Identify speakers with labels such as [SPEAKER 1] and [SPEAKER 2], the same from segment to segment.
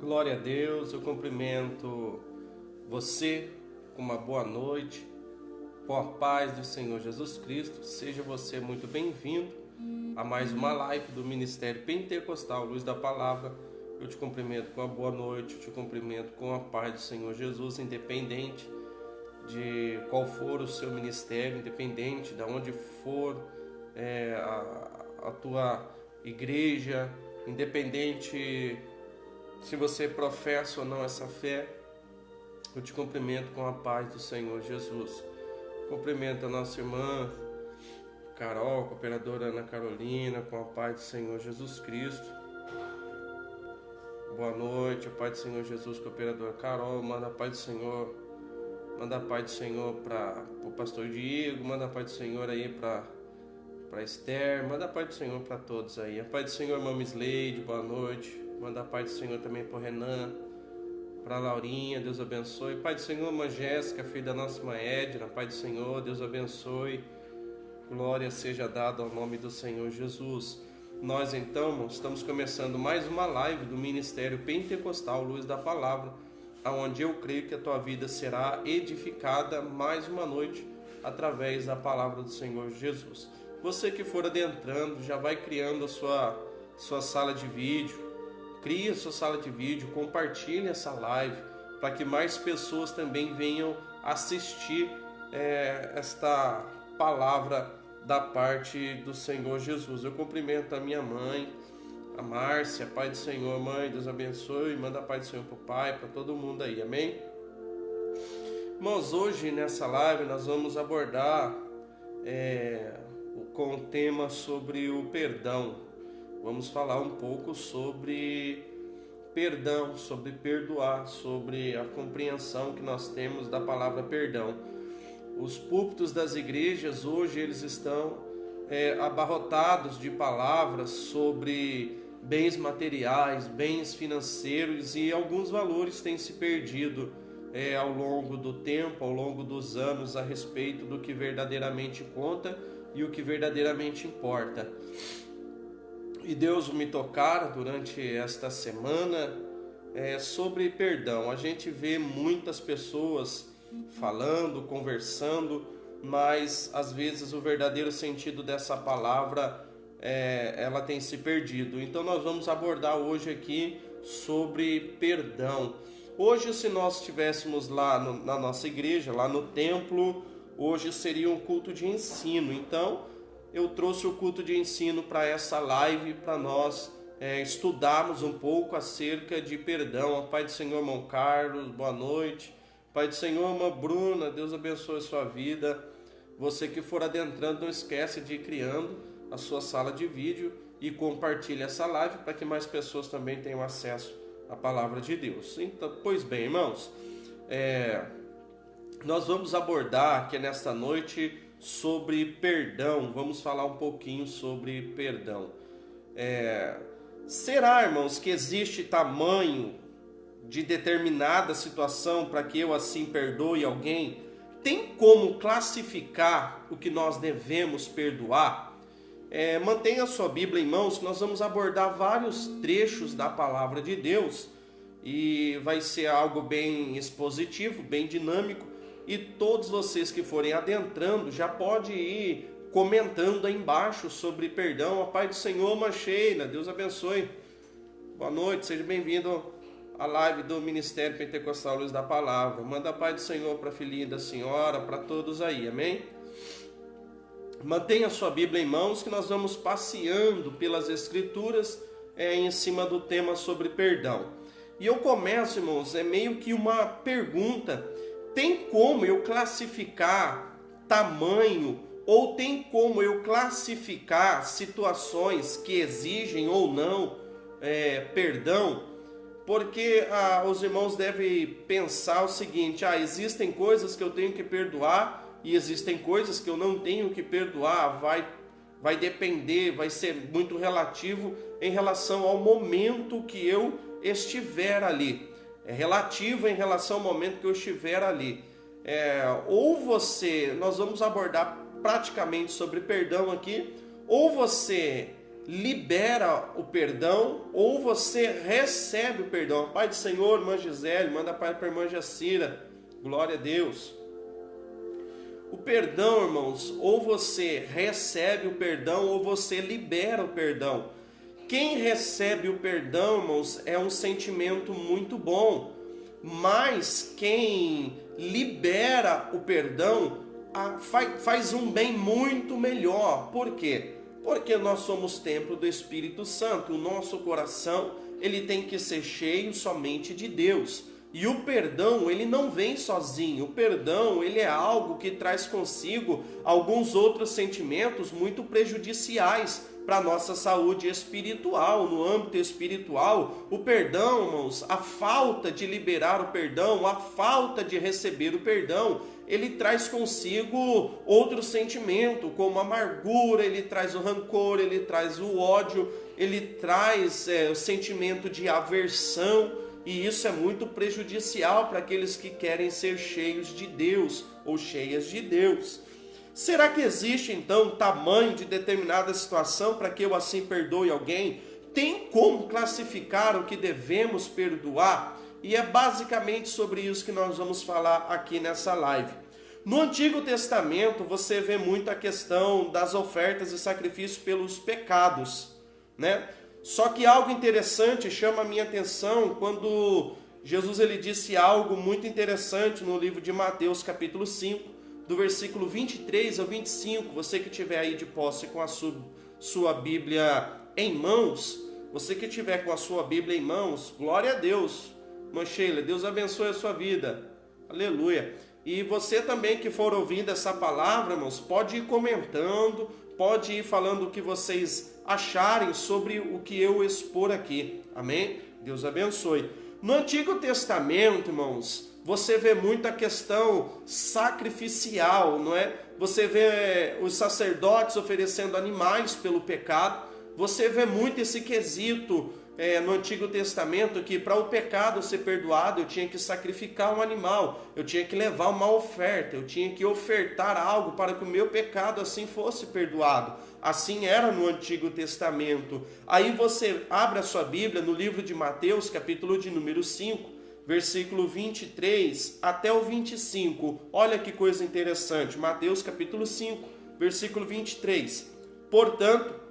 [SPEAKER 1] Glória a Deus, eu cumprimento você com uma boa noite, com a paz do Senhor Jesus Cristo. Seja você muito bem-vindo a mais uma live do Ministério Pentecostal Luz da Palavra. Eu te cumprimento com a boa noite, eu te cumprimento com a paz do Senhor Jesus, independente de qual for o seu ministério, independente de onde for a tua igreja, independente se você professa ou não essa fé, eu te cumprimento com a paz do Senhor Jesus. Cumprimento a nossa irmã Carol, cooperadora Ana Carolina, com a paz do Senhor Jesus Cristo. Boa noite, a paz do Senhor Jesus, cooperadora Carol. Manda a paz do Senhor, manda a paz do Senhor para o pastor Diego, manda a paz do Senhor aí para Esther, manda a paz do Senhor para todos aí. A paz do Senhor, irmã Misleide, boa noite. Manda a paz do Senhor também para o Renan, para a Laurinha, Deus abençoe. Pai do Senhor, irmã Jéssica, filha da nossa irmã Edna, Pai do Senhor, Deus abençoe. Glória seja dada ao nome do Senhor Jesus. Nós então, irmãos, estamos começando mais uma live do Ministério Pentecostal Luz da Palavra, onde eu creio que a tua vida será edificada mais uma noite através da palavra do Senhor Jesus. Você que for adentrando, já vai criando a sua sala de vídeo. Crie a sua sala de vídeo, compartilhe essa live para que mais pessoas também venham assistir esta palavra da parte do Senhor Jesus. Eu cumprimento a minha mãe, a Márcia, Pai do Senhor, mãe, Deus abençoe, manda a paz do Senhor para o Pai, para todo mundo aí, amém? Irmãos, hoje nessa live nós vamos abordar com o tema sobre o perdão. Vamos falar um pouco sobre perdão, sobre perdoar, sobre a compreensão que nós temos da palavra perdão. Os púlpitos das igrejas hoje eles estão abarrotados de palavras sobre bens materiais, bens financeiros, e alguns valores têm se perdido ao longo do tempo, ao longo dos anos, a respeito do que verdadeiramente conta e o que verdadeiramente importa. E Deus me tocara durante esta semana sobre perdão. A gente vê muitas pessoas falando, conversando, mas às vezes o verdadeiro sentido dessa palavra ela tem se perdido. Então nós vamos abordar hoje aqui sobre perdão. Hoje, se nós estivéssemos lá na nossa igreja, lá no templo, hoje seria um culto de ensino. Então eu trouxe o culto de ensino para essa live, para nós estudarmos um pouco acerca de perdão. A paz do Senhor, irmão Carlos, boa noite. Pai do Senhor, irmã Bruna, Deus abençoe a sua vida. Você que for adentrando, não esquece de ir criando a sua sala de vídeo e compartilhe essa live para que mais pessoas também tenham acesso à palavra de Deus. Então, pois bem, irmãos, nós vamos abordar aqui nesta noite sobre perdão. Vamos falar um pouquinho sobre perdão. Será, irmãos, que existe tamanho de determinada situação para que eu assim perdoe alguém? Tem como classificar o que nós devemos perdoar? Mantenha a sua Bíblia em mãos, que nós vamos abordar vários trechos da palavra de Deus e vai ser algo bem expositivo, bem dinâmico. E todos vocês que forem adentrando já pode ir comentando aí embaixo sobre perdão. A paz do Senhor, Sheila, Deus abençoe. Boa noite, seja bem-vindo à live do Ministério Pentecostal Luz da Palavra. Manda a paz do Senhor para a filhinha da senhora, para todos aí, amém? Mantenha a sua Bíblia em mãos, que nós vamos passeando pelas Escrituras em cima do tema sobre perdão. E eu começo, irmãos, meio que uma pergunta. Tem como eu classificar tamanho, ou tem como eu classificar situações que exigem ou não perdão? Porque os irmãos devem pensar o seguinte: existem coisas que eu tenho que perdoar e existem coisas que eu não tenho que perdoar. Vai depender, vai ser muito relativo em relação ao momento que eu estiver ali. É relativo em relação ao momento que eu estiver ali. Nós vamos abordar praticamente sobre perdão aqui, ou você libera o perdão ou você recebe o perdão. Pai do Senhor, irmã Gisele, manda pai para a irmã Jacira. Glória a Deus. O perdão, irmãos, ou você recebe o perdão ou você libera o perdão. Quem recebe o perdão, irmãos, é um sentimento muito bom. Mas quem libera o perdão faz um bem muito melhor. Por quê? Porque nós somos templo do Espírito Santo. O nosso coração, ele tem que ser cheio somente de Deus. E o perdão, ele não vem sozinho. O perdão, ele é algo que traz consigo alguns outros sentimentos muito prejudiciais para a nossa saúde espiritual. No âmbito espiritual, o perdão, irmãos, a falta de liberar o perdão, a falta de receber o perdão, ele traz consigo outro sentimento, como a amargura, ele traz o rancor, ele traz o ódio, ele traz o sentimento de aversão, e isso é muito prejudicial para aqueles que querem ser cheios de Deus ou cheias de Deus. Será que existe então tamanho de determinada situação para que eu assim perdoe alguém? Tem como classificar o que devemos perdoar? E é basicamente sobre isso que nós vamos falar aqui nessa live. No Antigo Testamento você vê muito a questão das ofertas e sacrifícios pelos pecados, né? Só que algo interessante chama a minha atenção quando Jesus ele disse algo muito interessante no livro de Mateus capítulo 5, do versículo 23 ao 25, você que tiver aí de posse com a sua Bíblia em mãos, você que tiver com a sua Bíblia em mãos, glória a Deus, irmã Sheila, Deus abençoe a sua vida, aleluia. E você também que for ouvindo essa palavra, irmãos, pode ir comentando, pode ir falando o que vocês acharem sobre o que eu expor aqui, amém? Deus abençoe. No Antigo Testamento, irmãos, você vê muita questão sacrificial, não é? Você vê os sacerdotes oferecendo animais pelo pecado. Você vê muito esse quesito no Antigo Testamento, que para o pecado ser perdoado, eu tinha que sacrificar um animal, eu tinha que levar uma oferta, eu tinha que ofertar algo para que o meu pecado assim fosse perdoado. Assim era no Antigo Testamento. Aí você abre a sua Bíblia no livro de Mateus, capítulo de número 5, versículo 23 até o 25. Olha que coisa interessante. Mateus capítulo 5, versículo 23. Portanto,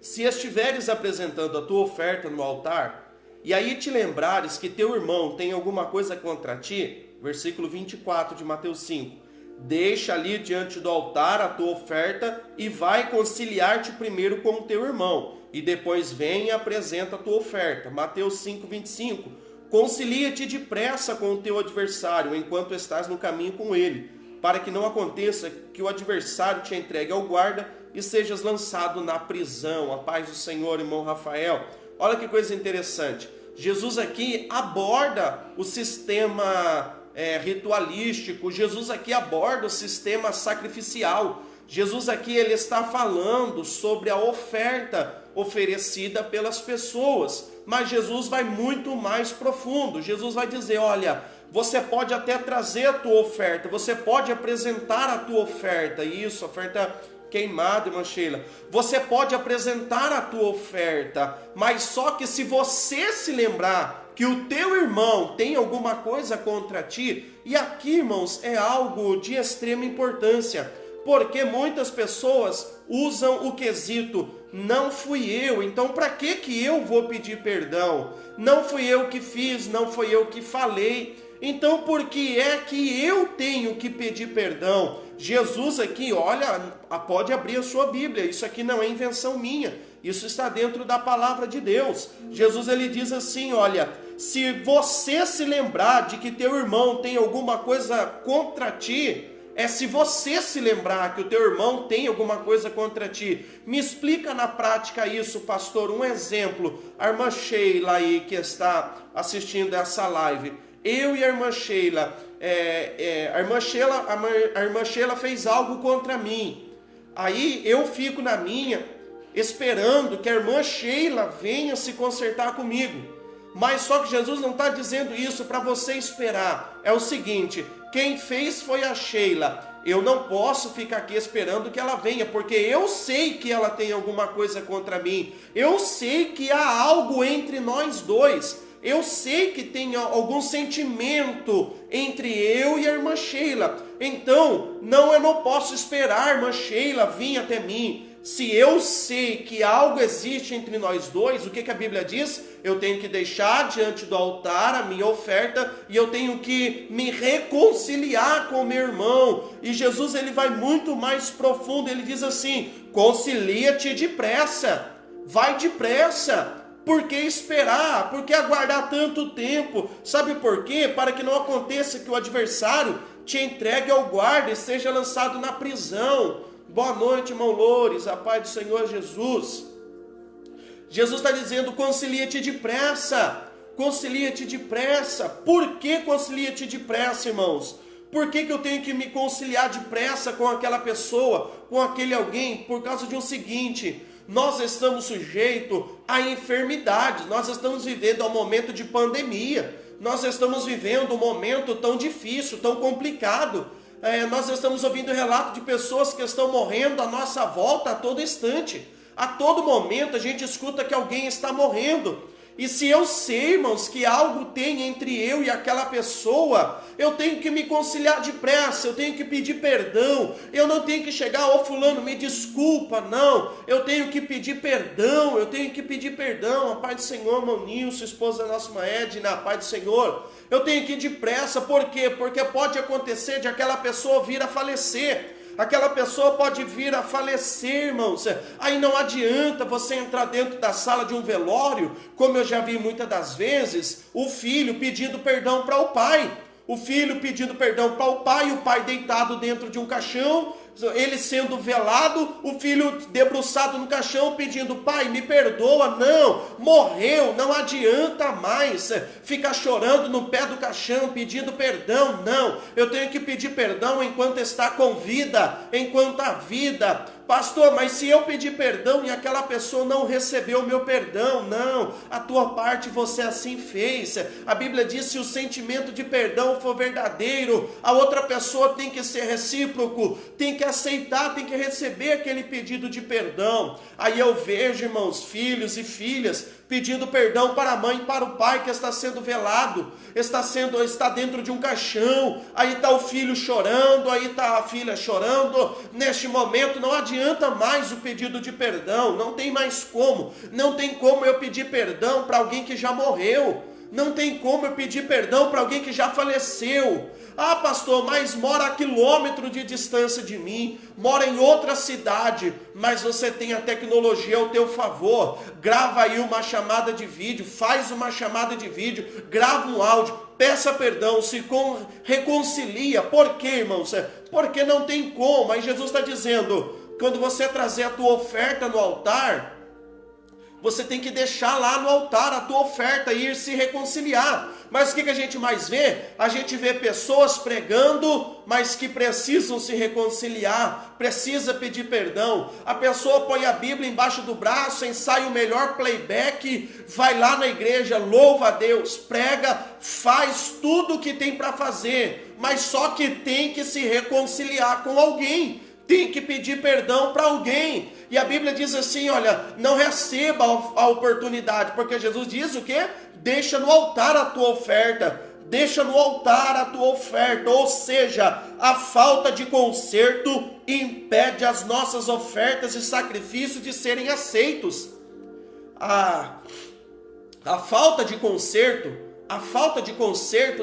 [SPEAKER 1] se estiveres apresentando a tua oferta no altar, e aí te lembrares que teu irmão tem alguma coisa contra ti, versículo 24 de Mateus 5, deixa ali diante do altar a tua oferta e vai conciliar-te primeiro com o teu irmão, e depois vem e apresenta a tua oferta. Mateus 5, 25, concilia-te depressa com o teu adversário enquanto estás no caminho com ele, para que não aconteça que o adversário te entregue ao guarda e sejas lançado na prisão. A paz do Senhor, irmão Rafael. Olha que coisa interessante. Jesus aqui aborda o sistema ritualístico. Jesus aqui aborda o sistema sacrificial. Jesus aqui ele está falando sobre a oferta oferecida pelas pessoas. Mas Jesus vai muito mais profundo. Jesus vai dizer, olha, você pode até trazer a tua oferta, você pode apresentar a tua oferta. Isso, oferta queimado, irmã Sheila. Você pode apresentar a tua oferta, mas só que se você se lembrar que o teu irmão tem alguma coisa contra ti, e aqui, irmãos, é algo de extrema importância, porque muitas pessoas usam o quesito, não fui eu, então para que eu vou pedir perdão? Não fui eu que fiz, não fui eu que falei, então por que é que eu tenho que pedir perdão? Jesus aqui, olha, pode abrir a sua Bíblia, isso aqui não é invenção minha, isso está dentro da palavra de Deus. Jesus ele diz assim, olha, se você se lembrar de que teu irmão tem alguma coisa contra ti, se você se lembrar que o teu irmão tem alguma coisa contra ti, me explica na prática isso, pastor, um exemplo, a irmã Sheila aí que está assistindo essa live, eu e a irmã Sheila, a irmã Sheila fez algo contra mim, aí eu fico na minha, esperando que a irmã Sheila venha se consertar comigo, mas só que Jesus não está dizendo isso para você esperar, é o seguinte, quem fez foi a Sheila, Eu não posso ficar aqui esperando que ela venha, porque eu sei que ela tem alguma coisa contra mim. Eu sei que há algo entre nós dois. Eu sei que tem algum sentimento entre eu e a irmã Sheila. Então, eu não posso esperar a irmã Sheila vir até mim. Se eu sei que algo existe entre nós dois, o que a Bíblia diz? Eu tenho que deixar diante do altar a minha oferta e eu tenho que me reconciliar com o meu irmão. E Jesus, ele vai muito mais profundo, ele diz assim: concilia-te depressa, vai depressa. Por que esperar? Por que aguardar tanto tempo? Sabe por quê? Para que não aconteça que o adversário te entregue ao guarda e seja lançado na prisão. Boa noite, irmão Loures, a paz do Senhor Jesus. Jesus está dizendo: concilia-te depressa, concilia-te depressa. Por que concilia-te depressa, irmãos? Por que eu tenho que me conciliar depressa com aquela pessoa, com aquele alguém? Por causa de um seguinte: nós estamos sujeitos a enfermidades, nós estamos vivendo um momento de pandemia, nós estamos vivendo um momento tão difícil, tão complicado. Nós estamos ouvindo relatos de pessoas que estão morrendo à nossa volta a todo instante. A todo momento a gente escuta que alguém está morrendo. E se eu sei, irmãos, que algo tem entre eu e aquela pessoa, eu tenho que me conciliar depressa, eu tenho que pedir perdão. Eu não tenho que chegar: ô fulano, me desculpa, não. Eu tenho que pedir perdão, A paz do Senhor, irmão Nilson, esposa da nossa irmã Edna, a paz do Senhor. Eu tenho que ir depressa, por quê? Porque pode acontecer de aquela pessoa vir a falecer. Aquela pessoa pode vir a falecer, irmãos. Aí não adianta você entrar dentro da sala de um velório, como eu já vi muitas das vezes, o filho pedindo perdão para o pai. O filho pedindo perdão para o pai deitado dentro de um caixão, ele sendo velado, o filho debruçado no caixão pedindo: pai, me perdoa. Não, morreu, não adianta mais ficar chorando no pé do caixão pedindo perdão. Não, eu tenho que pedir perdão enquanto está com vida, enquanto há vida. Pastor, mas se eu pedir perdão e aquela pessoa não recebeu o meu perdão, não, a tua parte você assim fez. A Bíblia diz: se o sentimento de perdão for verdadeiro, a outra pessoa tem que ser recíproco, tem que aceitar, tem que receber aquele pedido de perdão. Aí eu vejo, irmãos, filhos e filhas pedindo perdão para a mãe e para o pai que está sendo velado, está dentro de um caixão. Aí está o filho chorando, aí está a filha chorando. Neste momento não adianta mais o pedido de perdão, não tem mais como. Não tem como eu pedir perdão para alguém que já morreu. Não tem como eu pedir perdão para alguém que já faleceu. Ah, pastor, mas mora a quilômetro de distância de mim, mora em outra cidade, mas você tem a tecnologia ao teu favor. Grava aí uma chamada de vídeo, faz uma chamada de vídeo, grava um áudio, peça perdão, reconcilia. Por quê, irmãos? Porque não tem como. Aí Jesus está dizendo: quando você trazer a tua oferta no altar, você tem que deixar lá no altar a tua oferta e ir se reconciliar. Mas o que a gente mais vê? A gente vê pessoas pregando, mas que precisam se reconciliar, precisa pedir perdão. A pessoa põe a Bíblia embaixo do braço, ensaia o melhor playback, vai lá na igreja, louva a Deus, prega, faz tudo o que tem para fazer, mas só que tem que se reconciliar com alguém. Tem que pedir perdão para alguém. E a Bíblia diz assim: olha, não receba a oportunidade, porque Jesus diz o quê? Deixa no altar a tua oferta. Deixa no altar a tua oferta. Ou seja, a falta de conserto impede as nossas ofertas e sacrifícios de serem aceitos. A falta de conserto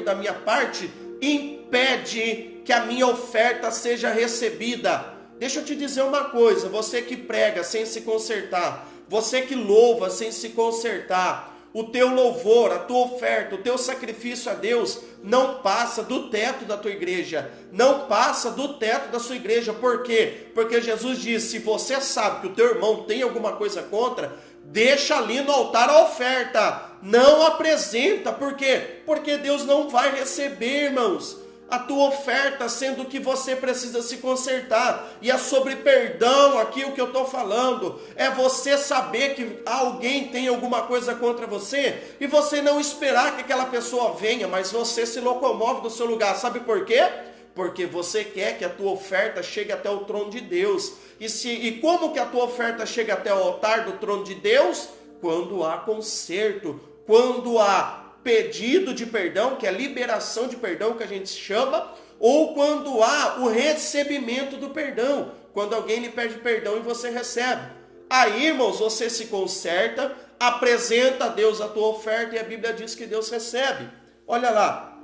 [SPEAKER 1] da minha parte impede que a minha oferta seja recebida. Deixa eu te dizer uma coisa: você que prega sem se consertar, você que louva sem se consertar, o teu louvor, a tua oferta, o teu sacrifício a Deus não passa do teto da tua igreja, não passa do teto da sua igreja. Por quê? Porque Jesus disse: se você sabe que o teu irmão tem alguma coisa contra, deixa ali no altar a oferta, não apresenta. Por quê? Porque Deus não vai receber, irmãos, a tua oferta, sendo que você precisa se consertar. E é sobre perdão aqui o que eu estou falando. É você saber que alguém tem alguma coisa contra você e você não esperar que aquela pessoa venha, mas você se locomove do seu lugar. Sabe por quê? Porque você quer que a tua oferta chegue até o trono de Deus. E como que a tua oferta chega até o altar do trono de Deus? Quando há conserto, quando há pedido de perdão, que é liberação de perdão que a gente chama, ou quando há o recebimento do perdão, quando alguém lhe pede perdão e você recebe. Aí, irmãos, você se conserta, apresenta a Deus a tua oferta e a Bíblia diz que Deus recebe. Olha lá.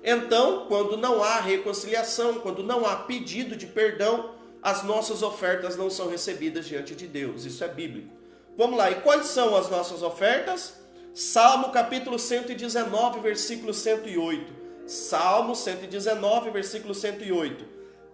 [SPEAKER 1] Então, quando não há reconciliação, quando não há pedido de perdão, as nossas ofertas não são recebidas diante de Deus. Isso é bíblico. Vamos lá, e quais são as nossas ofertas? Salmo capítulo 119, versículo 108. Salmo 119, versículo 108.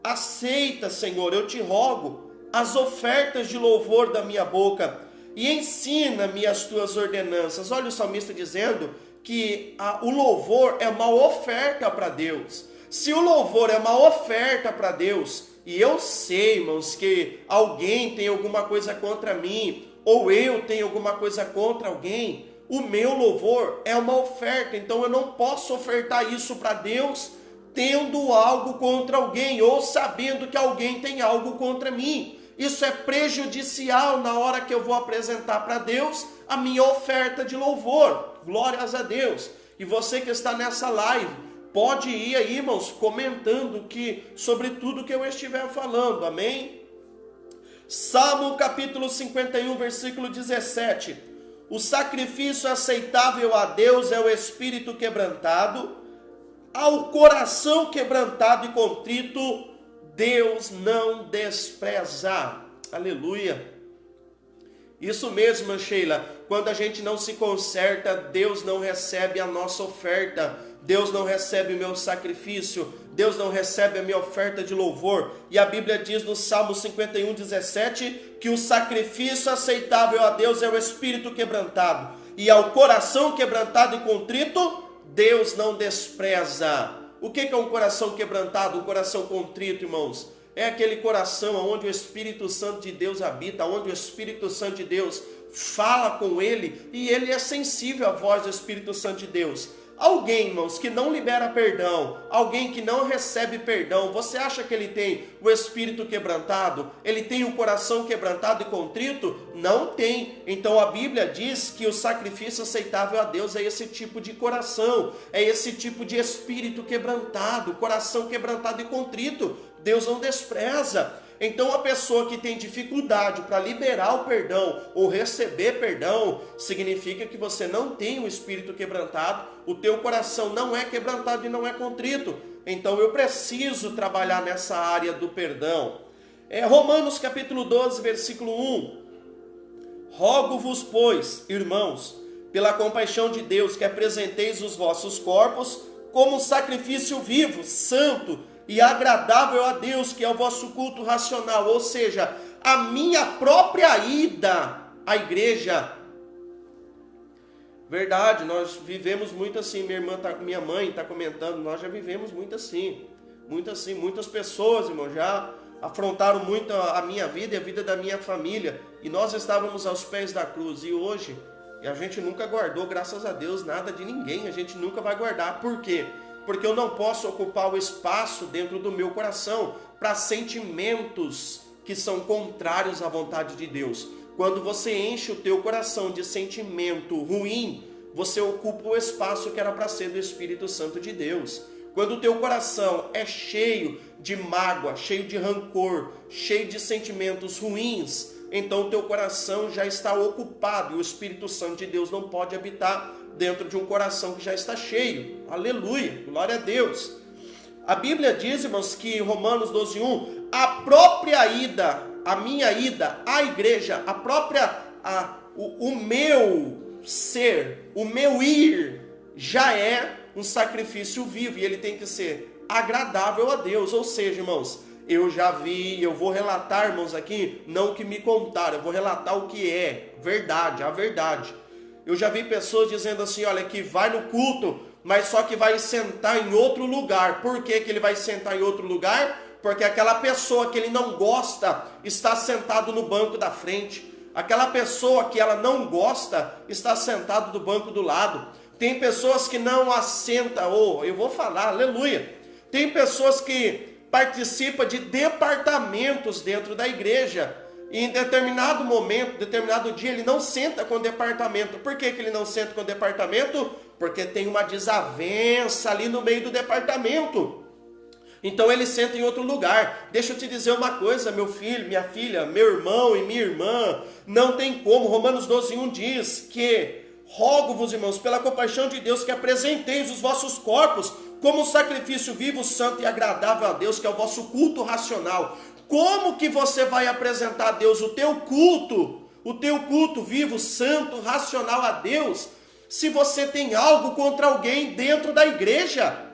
[SPEAKER 1] Aceita, Senhor, eu te rogo, as ofertas de louvor da minha boca e ensina-me as tuas ordenanças. Olha o salmista dizendo que o louvor é uma oferta para Deus. Se o louvor é uma oferta para Deus, e eu sei, irmãos, que alguém tem alguma coisa contra mim, ou eu tenho alguma coisa contra alguém, o meu louvor é uma oferta, então eu não posso ofertar isso para Deus tendo algo contra alguém, ou sabendo que alguém tem algo contra mim. Isso é prejudicial na hora que eu vou apresentar para Deus a minha oferta de louvor. Glórias a Deus. E você que está nessa live, pode ir aí, irmãos, comentando sobre tudo que eu estiver falando. Amém? Salmo capítulo 51, versículo 17. O sacrifício aceitável a Deus é o espírito quebrantado. Ao coração quebrantado e contrito, Deus não despreza. Aleluia. Isso mesmo, Sheila. Quando a gente não se conserta, Deus não recebe a nossa oferta. Deus não recebe o meu sacrifício. Deus não recebe a minha oferta de louvor. E a Bíblia diz no Salmo 51, 17, que o sacrifício aceitável a Deus é o espírito quebrantado. E ao coração quebrantado e contrito, Deus não despreza. O que é um coração quebrantado? Um coração contrito, irmãos? É aquele coração onde o Espírito Santo de Deus habita, onde o Espírito Santo de Deus fala com ele e ele é sensível à voz do Espírito Santo de Deus. Alguém, irmãos, que não libera perdão, alguém que não recebe perdão, você acha que ele tem o espírito quebrantado? Ele tem o coração quebrantado e contrito? Não tem. Então a Bíblia diz que o sacrifício aceitável a Deus é esse tipo de coração, é esse tipo de espírito quebrantado, coração quebrantado e contrito. Deus não despreza. Então a pessoa que tem dificuldade para liberar o perdão ou receber perdão, significa que você não tem um espírito quebrantado, o teu coração não é quebrantado e não é contrito. Então eu preciso trabalhar nessa área do perdão. Romanos capítulo 12, versículo 1. Rogo-vos, pois, irmãos, pela compaixão de Deus, que apresenteis os vossos corpos como sacrifício vivo, santo e agradável a Deus, que é o vosso culto racional, ou seja, a minha própria ida à igreja. Verdade, nós vivemos muito assim, minha mãe está comentando, nós já vivemos muito assim, muitas pessoas, irmão, já afrontaram muito a minha vida e a vida da minha família, e nós estávamos aos pés da cruz, e hoje, a gente nunca guardou, graças a Deus, nada de ninguém, a gente nunca vai guardar. Por quê? Porque eu não posso ocupar o espaço dentro do meu coração para sentimentos que são contrários à vontade de Deus. Quando você enche o teu coração de sentimento ruim, você ocupa o espaço que era para ser do Espírito Santo de Deus. Quando o teu coração é cheio de mágoa, cheio de rancor, cheio de sentimentos ruins, então o teu coração já está ocupado e o Espírito Santo de Deus não pode habitar dentro de um coração que já está cheio. Aleluia, glória a Deus. A Bíblia diz, irmãos, que em Romanos 12:1, a própria ida, a minha ida à igreja, o meu ser, o meu ir, já é um sacrifício vivo, e ele tem que ser agradável a Deus. Ou seja, irmãos, eu já vi, eu vou relatar, irmãos, aqui, não o que me contaram, eu vou relatar o que é verdade, a verdade. Eu já vi pessoas dizendo assim, olha, que vai no culto, mas só que vai sentar em outro lugar. Por que ele vai sentar em outro lugar? Porque aquela pessoa que ele não gosta está sentado no banco da frente. Aquela pessoa que ela não gosta está sentado do banco do lado. Tem pessoas que não assentam, eu vou falar, aleluia. Tem pessoas que participam de departamentos dentro da igreja. E em determinado momento, determinado dia, ele não senta com o departamento. Por que que ele não senta com o departamento? Porque tem uma desavença ali no meio do departamento. Então ele senta em outro lugar. Deixa eu te dizer uma coisa, meu filho, minha filha, meu irmão e minha irmã. Não tem como. Romanos 12:1 diz que rogo-vos, irmãos, pela compaixão de Deus, que apresenteis os vossos corpos como um sacrifício vivo, santo e agradável a Deus, que é o vosso culto racional. Como que você vai apresentar a Deus o teu culto vivo, santo, racional a Deus, se você tem algo contra alguém dentro da igreja?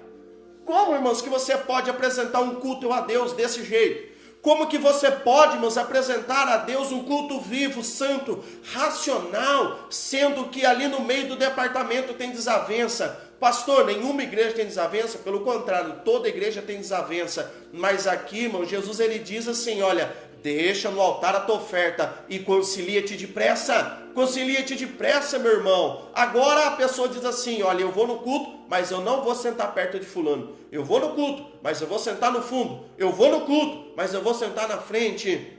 [SPEAKER 1] Como, irmãos, que você pode apresentar um culto a Deus desse jeito? Como que você pode, irmãos, apresentar a Deus um culto vivo, santo, racional, sendo que ali no meio do departamento tem desavença? Pastor, nenhuma igreja tem desavença, pelo contrário, toda igreja tem desavença. Mas aqui, irmão, Jesus ele diz assim, olha, deixa no altar a tua oferta e concilia-te depressa. Concilia-te depressa, meu irmão. Agora a pessoa diz assim, olha, eu vou no culto, mas eu não vou sentar perto de fulano. Eu vou no culto, mas eu vou sentar no fundo. Eu vou no culto, mas eu vou sentar na frente.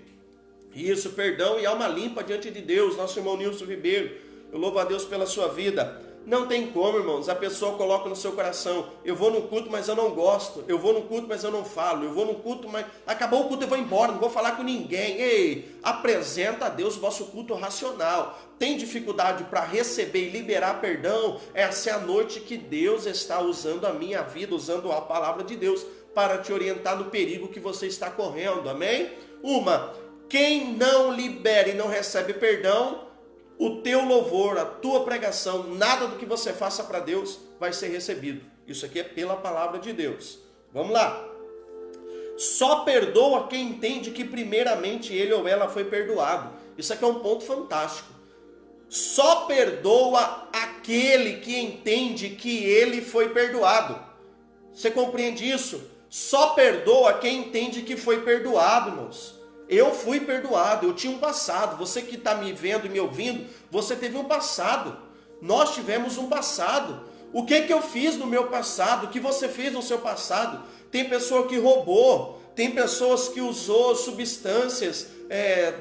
[SPEAKER 1] Isso, perdão e alma limpa diante de Deus. Nosso irmão Nilson Ribeiro, eu louvo a Deus pela sua vida. Não tem como, irmãos, a pessoa coloca no seu coração, eu vou no culto, mas eu não gosto, eu vou no culto, mas eu não falo, eu vou no culto, mas acabou o culto, eu vou embora, não vou falar com ninguém. Ei, apresenta a Deus o vosso culto racional. Tem dificuldade para receber e liberar perdão? Essa é a noite que Deus está usando a minha vida, usando a palavra de Deus para te orientar no perigo que você está correndo, amém? Quem não libera e não recebe perdão, o teu louvor, a tua pregação, nada do que você faça para Deus vai ser recebido. Isso aqui é pela palavra de Deus. Vamos lá. Só perdoa quem entende que primeiramente ele ou ela foi perdoado. Isso aqui é um ponto fantástico. Só perdoa aquele que entende que ele foi perdoado. Você compreende isso? Só perdoa quem entende que foi perdoado, irmãos. Eu fui perdoado, eu tinha um passado. Você que está me vendo e me ouvindo, você teve um passado. Nós tivemos um passado. O que eu fiz no meu passado? O que você fez no seu passado? Tem pessoa que roubou, tem pessoas que usou substâncias,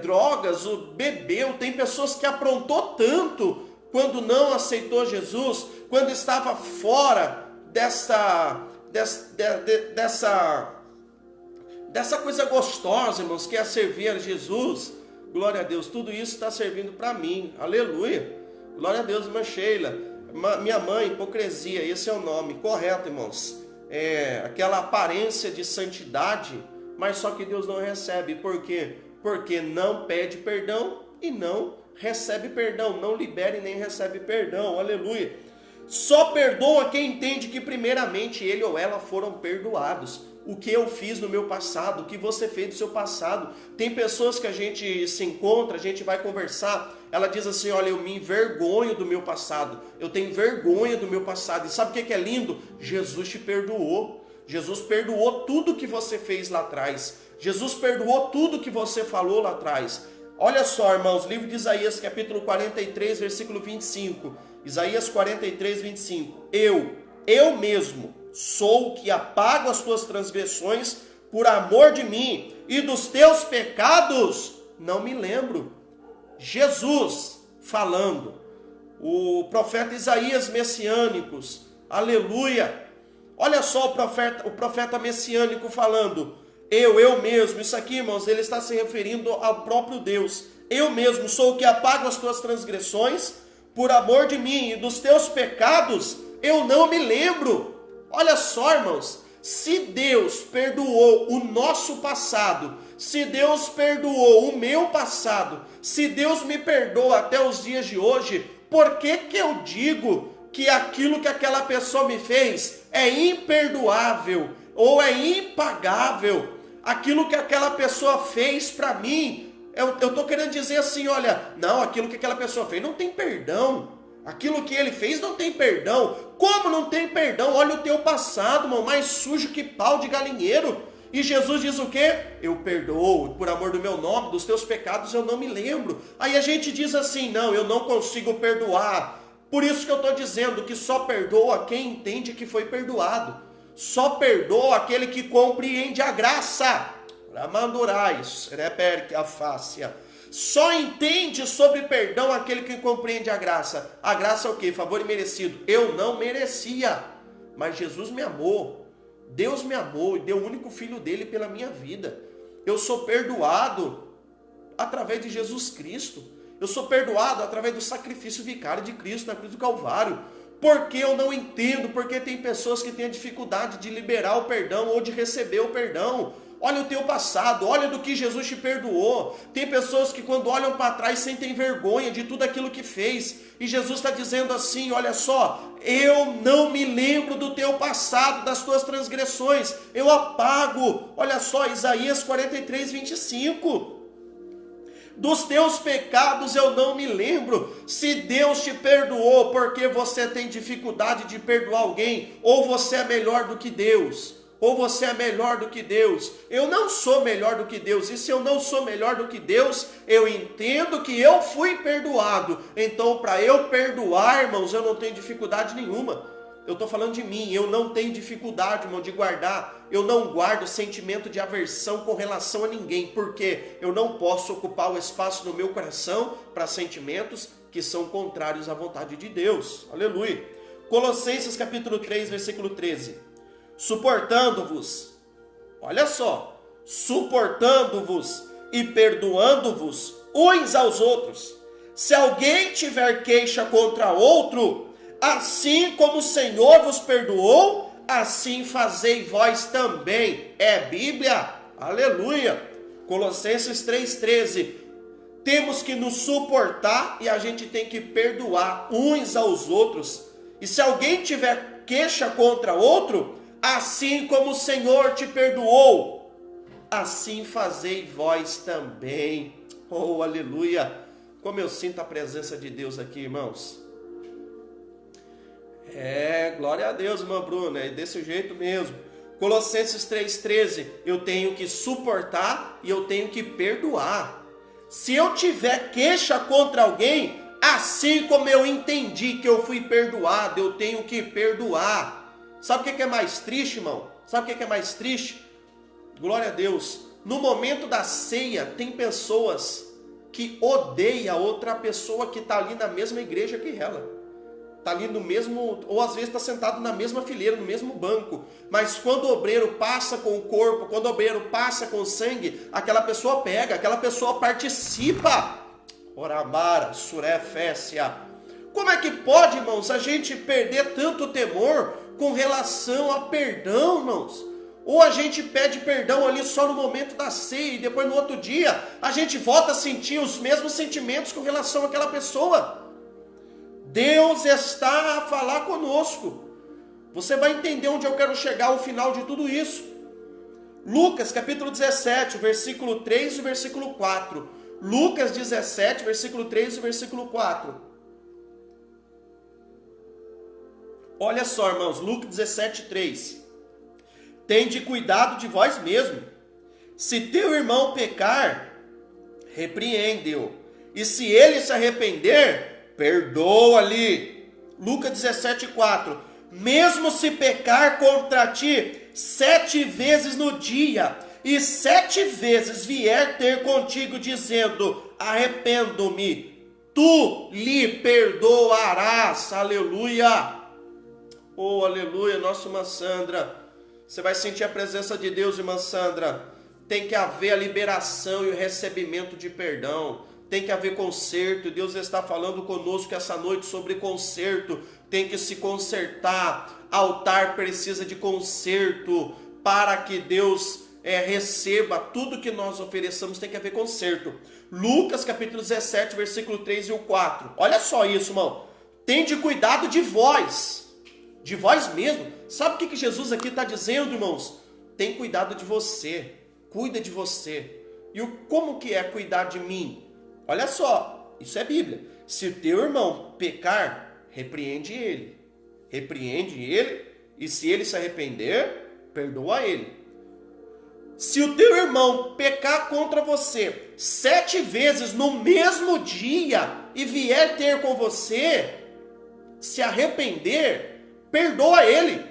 [SPEAKER 1] drogas, bebeu, tem pessoas que aprontou tanto quando não aceitou Jesus, quando estava fora dessa coisa gostosa, irmãos, que é servir a Jesus. Glória a Deus, tudo isso está servindo para mim, aleluia, glória a Deus. Irmã Sheila, minha mãe, hipocrisia, esse é o nome correto, irmãos, aquela aparência de santidade, mas só que Deus não recebe. Por quê? Porque não pede perdão e não recebe perdão, não libera e nem recebe perdão, aleluia. Só perdoa quem entende que primeiramente ele ou ela foram perdoados. O que eu fiz no meu passado, o que você fez no seu passado. Tem pessoas que a gente se encontra, a gente vai conversar, ela diz assim, olha, eu me envergonho do meu passado, eu tenho vergonha do meu passado. E sabe o que é lindo? Jesus te perdoou. Jesus perdoou tudo que você fez lá atrás. Jesus perdoou tudo que você falou lá atrás. Olha só, irmãos, livro de Isaías, capítulo 43, versículo 25. Isaías 43, 25. Eu mesmo sou o que apago as tuas transgressões por amor de mim, e dos teus pecados não me lembro. Jesus falando, o profeta Isaías messiânicos, aleluia. Olha só o profeta messiânico falando, eu mesmo, isso aqui, irmãos, ele está se referindo ao próprio Deus. Eu mesmo sou o que apago as tuas transgressões por amor de mim, e dos teus pecados eu não me lembro. Olha só, irmãos, se Deus perdoou o nosso passado, se Deus perdoou o meu passado, se Deus me perdoa até os dias de hoje, por que eu digo que aquilo que aquela pessoa me fez é imperdoável ou é impagável? Aquilo que aquela pessoa fez para mim, eu estou querendo dizer assim, olha, não, aquilo que aquela pessoa fez não tem perdão. Aquilo que ele fez não tem perdão. Como não tem perdão? Olha o teu passado, irmão, mais sujo que pau de galinheiro. E Jesus diz o quê? Eu perdoo, por amor do meu nome, dos teus pecados eu não me lembro. Aí a gente diz assim, não, eu não consigo perdoar. Por isso que eu estou dizendo que só perdoa quem entende que foi perdoado. Só perdoa aquele que compreende a graça. Ramandurais, reperque a fácia. Só entende sobre perdão aquele que compreende a graça. A graça é o quê? Favor imerecido. Eu não merecia, mas Jesus me amou. Deus me amou e deu o único filho dele pela minha vida. Eu sou perdoado através de Jesus Cristo. Eu sou perdoado através do sacrifício vicário de Cristo na cruz do Calvário. Porque eu não entendo, porque tem pessoas que têm a dificuldade de liberar o perdão ou de receber o perdão. Olha o teu passado, olha do que Jesus te perdoou. Tem pessoas que quando olham para trás sentem vergonha de tudo aquilo que fez. E Jesus está dizendo assim, olha só, eu não me lembro do teu passado, das tuas transgressões. Eu apago, olha só, Isaías 43, 25. Dos teus pecados eu não me lembro. Se Deus te perdoou porque você tem dificuldade de perdoar alguém, ou você é melhor do que Deus, ou você é melhor do que Deus. Eu não sou melhor do que Deus, e se eu não sou melhor do que Deus, eu entendo que eu fui perdoado. Então, para eu perdoar, irmãos, eu não tenho dificuldade nenhuma. Eu estou falando de mim, eu não tenho dificuldade, irmão, de guardar. Eu não guardo sentimento de aversão com relação a ninguém, porque eu não posso ocupar o espaço no meu coração para sentimentos que são contrários à vontade de Deus. Aleluia. Colossenses capítulo 3, versículo 13. Suportando-vos, olha só, suportando-vos e perdoando-vos uns aos outros. Se alguém tiver queixa contra outro, assim como o Senhor vos perdoou, assim fazei vós também. É Bíblia, aleluia. Colossenses 3,13. Temos que nos suportar e a gente tem que perdoar uns aos outros. E se alguém tiver queixa contra outro, assim como o Senhor te perdoou, assim fazei vós também. Oh, aleluia. Como eu sinto a presença de Deus aqui, irmãos. Glória a Deus, irmã Bruna, é desse jeito mesmo. Colossenses 3,13, eu tenho que suportar e eu tenho que perdoar. Se eu tiver queixa contra alguém, assim como eu entendi que eu fui perdoado, eu tenho que perdoar. Sabe o que é mais triste, irmão? Sabe o que é mais triste? Glória a Deus. No momento da ceia, tem pessoas que odeiam outra pessoa que está ali na mesma igreja que ela. Está ali no mesmo, ou às vezes está sentado na mesma fileira, no mesmo banco. Mas quando o obreiro passa com o corpo, quando o obreiro passa com o sangue, aquela pessoa pega, aquela pessoa participa. Oramara, surefécia. Como é que pode, irmãos, a gente perder tanto temor com relação a perdão, irmãos? Ou a gente pede perdão ali só no momento da ceia e depois no outro dia a gente volta a sentir os mesmos sentimentos com relação àquela pessoa. Deus está a falar conosco. Você vai entender onde eu quero chegar ao final de tudo isso. Lucas capítulo 17, versículo 3 e versículo 4. Lucas 17, versículo 3 e versículo 4. Olha só, irmãos, Lucas 17, 3. Tende cuidado de vós mesmo. Se teu irmão pecar, repreende-o. E se ele se arrepender, perdoa-lhe. Lucas 17, 4. Mesmo se pecar contra ti 7 vezes no dia, e 7 vezes vier ter contigo dizendo, arrependo-me, tu lhe perdoarás. Aleluia. Oh, aleluia, nossa irmã Sandra. Você vai sentir a presença de Deus, irmã Sandra. Tem que haver a liberação e o recebimento de perdão. Tem que haver conserto. Deus está falando conosco essa noite sobre conserto. Tem que se consertar. Altar precisa de conserto. Para que Deus receba tudo que nós ofereçamos, tem que haver conserto. Lucas capítulo 17, versículo 3 e o 4. Olha só isso, irmão. Tende cuidado de vós mesmo. Sabe o que Jesus aqui está dizendo, irmãos? Tem cuidado de você. Cuida de você. E como que é cuidar de mim? Olha só, isso é Bíblia. Se o teu irmão pecar, repreende ele. Repreende ele, e se ele se arrepender, perdoa ele. Se o teu irmão pecar contra você 7 vezes no mesmo dia, e vier ter com você, se arrepender, perdoa ele.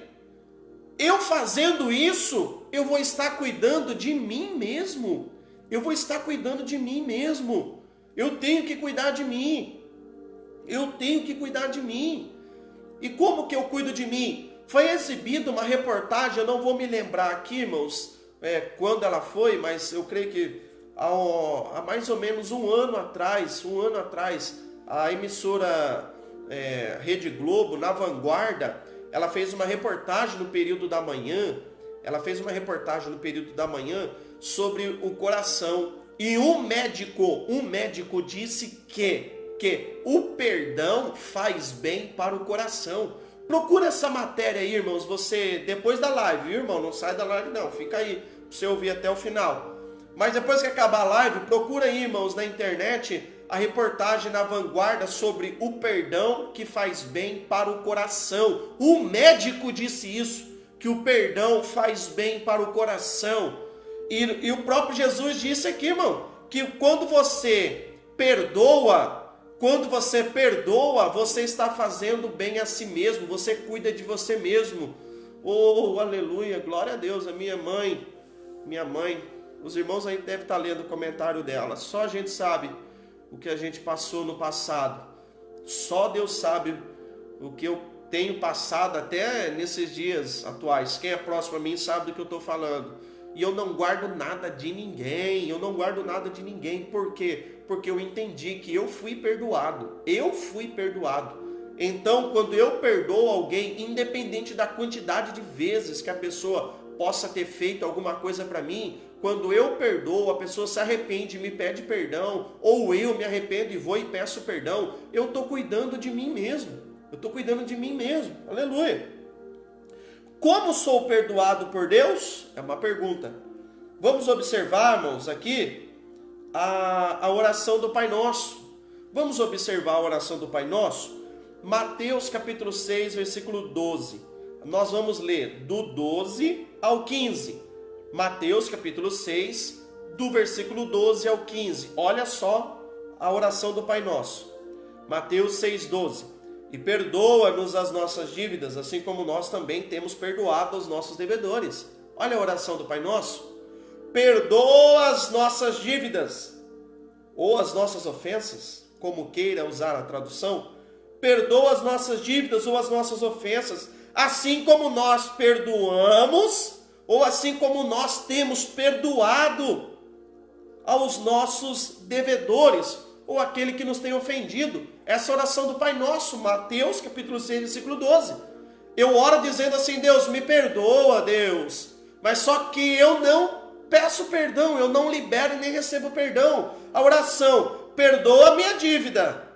[SPEAKER 1] eu fazendo isso, eu vou estar cuidando de mim mesmo. Eu vou estar cuidando de mim mesmo. Eu tenho que cuidar de mim. Eu tenho que cuidar de mim. E como que eu cuido de mim? Foi exibida uma reportagem, eu não vou me lembrar aqui, irmãos, quando ela foi, mas eu creio que há mais ou menos um ano atrás, a emissora Rede Globo, na Vanguarda, ela fez uma reportagem no período da manhã, sobre o coração. E um médico disse que o perdão faz bem para o coração. Procura essa matéria aí, irmãos, você, depois da live, viu, irmão? Não sai da live não, fica aí, para você ouvir até o final. Mas depois que acabar a live, procura aí, irmãos, na internet, a reportagem na Vanguarda sobre o perdão que faz bem para o coração. O médico disse isso, que o perdão faz bem para o coração. E o próprio Jesus disse aqui, irmão, que quando você perdoa, você está fazendo bem a si mesmo, você cuida de você mesmo. Oh, aleluia, glória a Deus. A minha mãe, os irmãos ainda devem estar lendo o comentário dela. Só a gente sabe o que a gente passou no passado. Só Deus sabe o que eu tenho passado até nesses dias atuais. Quem é próximo a mim sabe do que eu estou falando. E eu não guardo nada de ninguém. Por quê? Porque eu entendi que eu fui perdoado. Então, quando eu perdoo alguém, independente da quantidade de vezes que a pessoa possa ter feito alguma coisa para mim, quando eu perdoo, a pessoa se arrepende e me pede perdão, ou eu me arrependo e vou e peço perdão, eu estou cuidando de mim mesmo. Aleluia. Como sou perdoado por Deus? É uma pergunta. Vamos observar, irmãos, aqui a oração do Pai Nosso. Vamos observar a oração do Pai Nosso? Mateus capítulo 6, versículo 12. Nós vamos ler do 12 ao 15. Mateus capítulo 6, do versículo 12 ao 15. Olha só a oração do Pai Nosso. Mateus 6, 12. E perdoa-nos as nossas dívidas, assim como nós também temos perdoado aos nossos devedores. Olha a oração do Pai Nosso. Perdoa as nossas dívidas, ou as nossas ofensas, como queira usar a tradução. Perdoa as nossas dívidas ou as nossas ofensas, assim como nós perdoamos, ou assim como nós temos perdoado aos nossos devedores, ou aquele que nos tem ofendido. Essa oração do Pai Nosso, Mateus capítulo 6, versículo 12. Eu oro dizendo assim: Deus, me perdoa, Deus. Mas só que eu não peço perdão, eu não libero e nem recebo perdão. A oração: perdoa a minha dívida,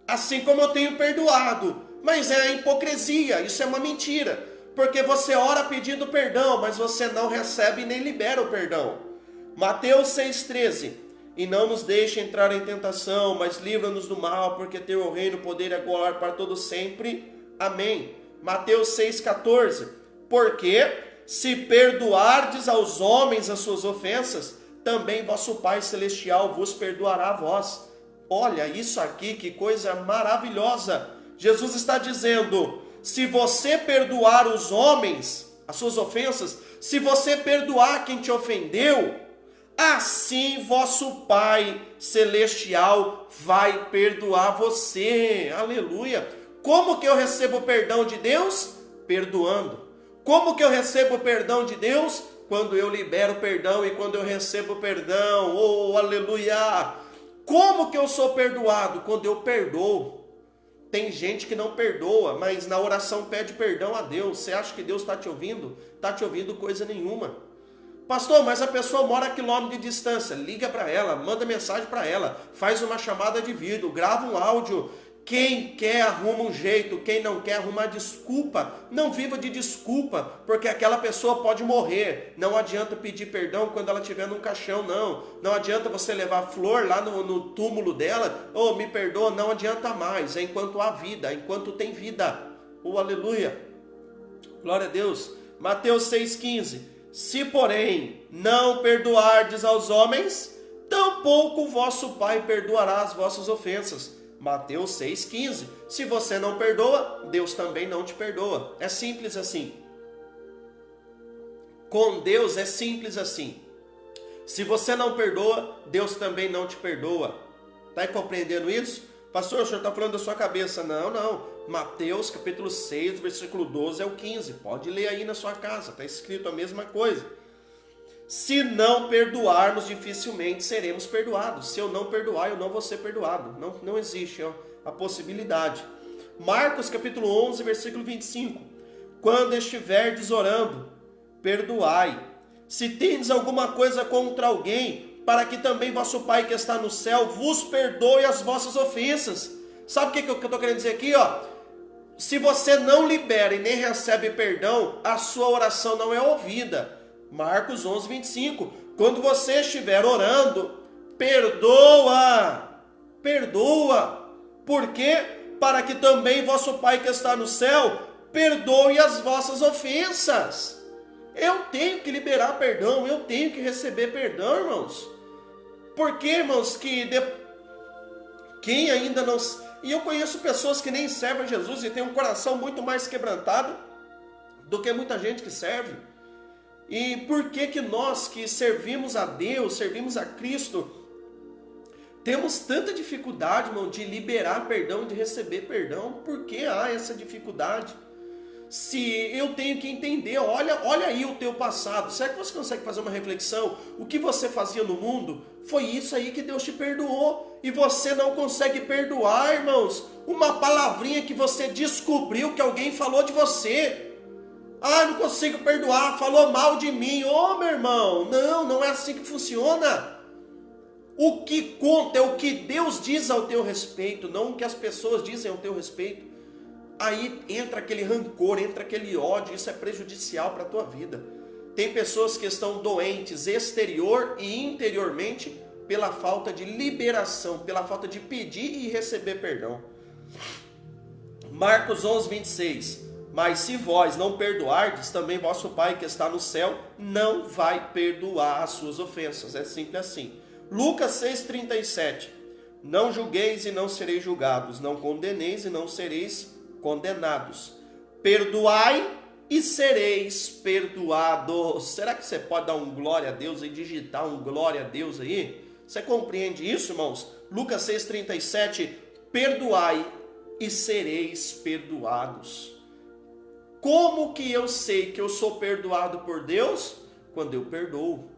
[SPEAKER 1] assim como eu tenho perdoado. Mas é a hipocrisia, isso é uma mentira. Porque você ora pedindo perdão, mas você não recebe nem libera o perdão. Mateus 6,13. E não nos deixe entrar em tentação, mas livra-nos do mal, porque teu é o reino, o poder e a glória para todos sempre. Amém. Mateus 6,14. Porque se perdoardes aos homens as suas ofensas, também vosso Pai Celestial vos perdoará a vós. Olha isso aqui, que coisa maravilhosa. Jesus está dizendo: se você perdoar os homens as suas ofensas, se você perdoar quem te ofendeu, assim vosso Pai Celestial vai perdoar você. Aleluia. Como que eu recebo o perdão de Deus? Perdoando. Como que eu recebo o perdão de Deus? Quando eu libero perdão e quando eu recebo perdão. Oh, aleluia. Como que eu sou perdoado? Quando eu perdoo. Tem gente que não perdoa, mas na oração pede perdão a Deus. Você acha que Deus está te ouvindo? Está te ouvindo coisa nenhuma. Pastor, mas a pessoa mora a quilômetro de distância. Liga para ela, manda mensagem para ela, faz uma chamada de vídeo, grava um áudio. Quem quer arruma um jeito, quem não quer arruma desculpa. Não viva de desculpa, porque aquela pessoa pode morrer. Não adianta pedir perdão quando ela estiver num caixão, não. Não adianta você levar flor lá no túmulo dela. Oh, me perdoa, não adianta mais. É enquanto há vida, enquanto tem vida. Oh, aleluia. Glória a Deus. Mateus 6,15. Se, porém, não perdoardes aos homens, tampouco o vosso Pai perdoará as vossas ofensas. Mateus 6,15. Se você não perdoa, Deus também não te perdoa. É simples assim. Com Deus é simples assim. Se você não perdoa, Deus também não te perdoa. Está compreendendo isso? Pastor, o senhor está falando da sua cabeça. Não. Mateus capítulo 6, versículo 12 ao 15. Pode ler aí na sua casa. Está escrito a mesma coisa. Se não perdoarmos, dificilmente seremos perdoados. Se eu não perdoar, eu não vou ser perdoado. Não existe a possibilidade. Marcos capítulo 11, versículo 25. Quando estiverdes orando, perdoai. Se tendes alguma coisa contra alguém, para que também vosso Pai que está no céu vos perdoe as vossas ofensas. Sabe o que eu estou querendo dizer aqui? Se você não libera e nem recebe perdão, a sua oração não é ouvida. Marcos 11, 25. Quando você estiver orando, perdoa. Por quê? Para que também vosso Pai que está no céu perdoe as vossas ofensas. Eu tenho que liberar perdão, eu tenho que receber perdão, irmãos. Porque, irmãos, quem ainda não... E eu conheço pessoas que nem servem a Jesus e têm um coração muito mais quebrantado do que muita gente que serve. E por que nós que servimos a Deus, servimos a Cristo, temos tanta dificuldade, irmão, de liberar perdão e de receber perdão? Por que há essa dificuldade? Se eu tenho que entender, olha aí o teu passado. Será que você consegue fazer uma reflexão? O que você fazia no mundo? Foi isso aí que Deus te perdoou. E você não consegue perdoar, irmãos, uma palavrinha que você descobriu que alguém falou de você. Não consigo perdoar, falou mal de mim. Meu irmão, não é assim que funciona. O que conta é o que Deus diz ao teu respeito, não o que as pessoas dizem ao teu respeito. Aí entra aquele rancor, entra aquele ódio, isso é prejudicial para a tua vida. Tem pessoas que estão doentes exterior e interiormente pela falta de liberação, pela falta de pedir e receber perdão. Marcos 11, 26. Mas se vós não perdoardes, também vosso Pai que está no céu não vai perdoar as suas ofensas. É simples assim. Lucas 6, 37. Não julgueis e não sereis julgados, não condeneis e não sereis condenados. Perdoai e sereis perdoados. Será que você pode dar um glória a Deus e digitar um glória a Deus aí? Você compreende isso, irmãos? Lucas 6,37. Perdoai e sereis perdoados. Como que eu sei que eu sou perdoado por Deus? Quando eu perdoo.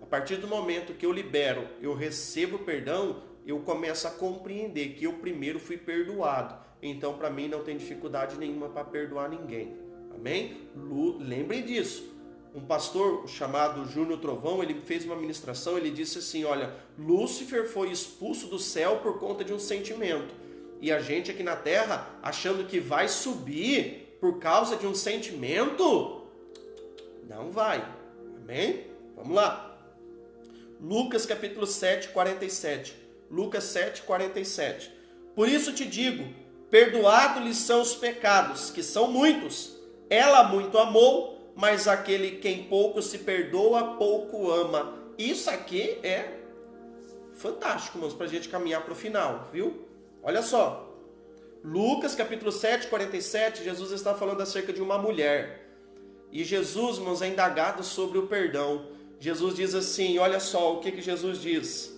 [SPEAKER 1] A partir do momento que eu libero, eu recebo perdão, eu começo a compreender que eu primeiro fui perdoado. Então, para mim, não tem dificuldade nenhuma para perdoar ninguém. Amém? Lembrem disso. Um pastor chamado Júnior Trovão, ele fez uma ministração, ele disse assim, olha, Lúcifer foi expulso do céu por conta de um sentimento. E a gente aqui na terra, achando que vai subir por causa de um sentimento, não vai. Amém? Vamos lá. Lucas capítulo 7, 47. Lucas 7, 47. Por isso te digo, perdoados-lhes são os pecados, que são muitos. Ela muito amou, mas aquele quem pouco se perdoa, pouco ama. Isso aqui é fantástico, irmãos, para a gente caminhar para o final, viu? Olha só. Lucas capítulo 7, 47, Jesus está falando acerca de uma mulher. E Jesus, irmãos, é indagado sobre o perdão. Jesus diz assim, olha só o que Jesus diz.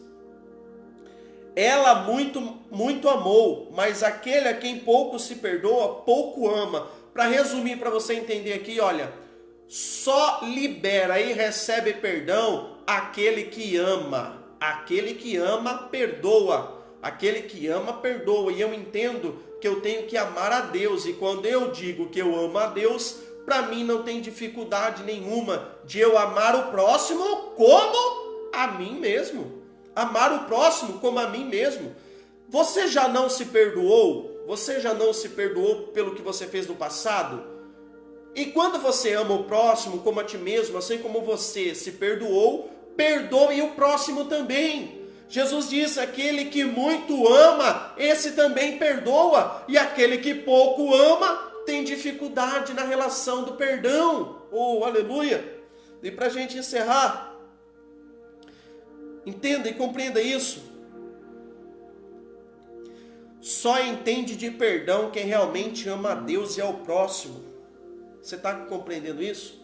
[SPEAKER 1] Ela muito amou, mas aquele a quem pouco se perdoa, pouco ama. Para resumir, para você entender aqui, olha, só libera e recebe perdão aquele que ama. Aquele que ama, perdoa. Aquele que ama, perdoa. E eu entendo que eu tenho que amar a Deus. E quando eu digo que eu amo a Deus, para mim não tem dificuldade nenhuma de eu amar o próximo como a mim mesmo. Amar o próximo como a mim mesmo. Você já não se perdoou? Você já não se perdoou pelo que você fez no passado? E quando você ama o próximo como a ti mesmo, assim como você se perdoou, perdoe o próximo também. Jesus disse, aquele que muito ama, esse também perdoa. E aquele que pouco ama, tem dificuldade na relação do perdão. Oh, aleluia! E para a gente encerrar, entenda e compreenda isso. Só entende de perdão quem realmente ama a Deus e ao próximo. Você está compreendendo isso?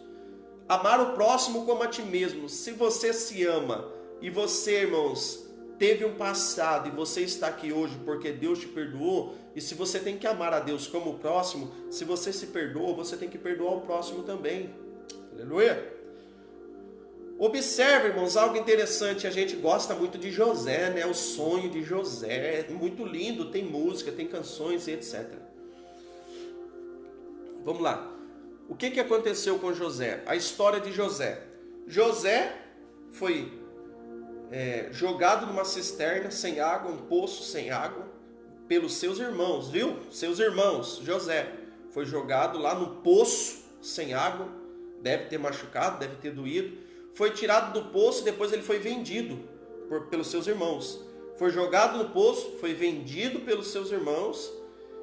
[SPEAKER 1] Amar o próximo como a ti mesmo. Se você se ama e você, irmãos, teve um passado e você está aqui hoje porque Deus te perdoou, e se você tem que amar a Deus como o próximo, se você se perdoa, você tem que perdoar o próximo também. Aleluia! Observe, irmãos, algo interessante. A gente gosta muito de José, né? O sonho de José é muito lindo, tem música, tem canções e etc. Vamos lá. O que aconteceu com José? A história de José. José foi jogado numa cisterna sem água, um poço sem água, pelos seus irmãos, viu? Seus irmãos. José foi jogado lá no poço sem água, deve ter machucado, deve ter doído. Foi tirado do poço e depois ele foi vendido pelos seus irmãos. Foi jogado no poço, foi vendido pelos seus irmãos,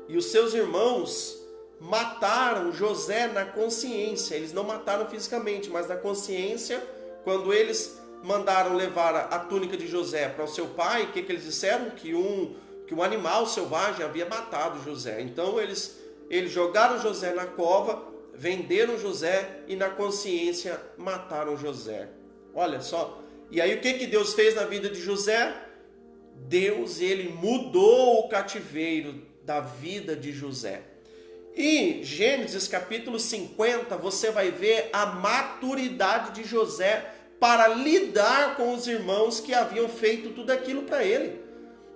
[SPEAKER 1] e os seus irmãos mataram José na consciência. Eles não mataram fisicamente, mas na consciência. Quando eles mandaram levar a túnica de José para o seu pai, o que eles disseram? Que um animal selvagem havia matado José. Então eles jogaram José na cova, venderam José e na consciência mataram José. Olha só. E aí o que Deus fez na vida de José? Deus, ele mudou o cativeiro da vida de José. E Gênesis capítulo 50, você vai ver a maturidade de José para lidar com os irmãos que haviam feito tudo aquilo para ele.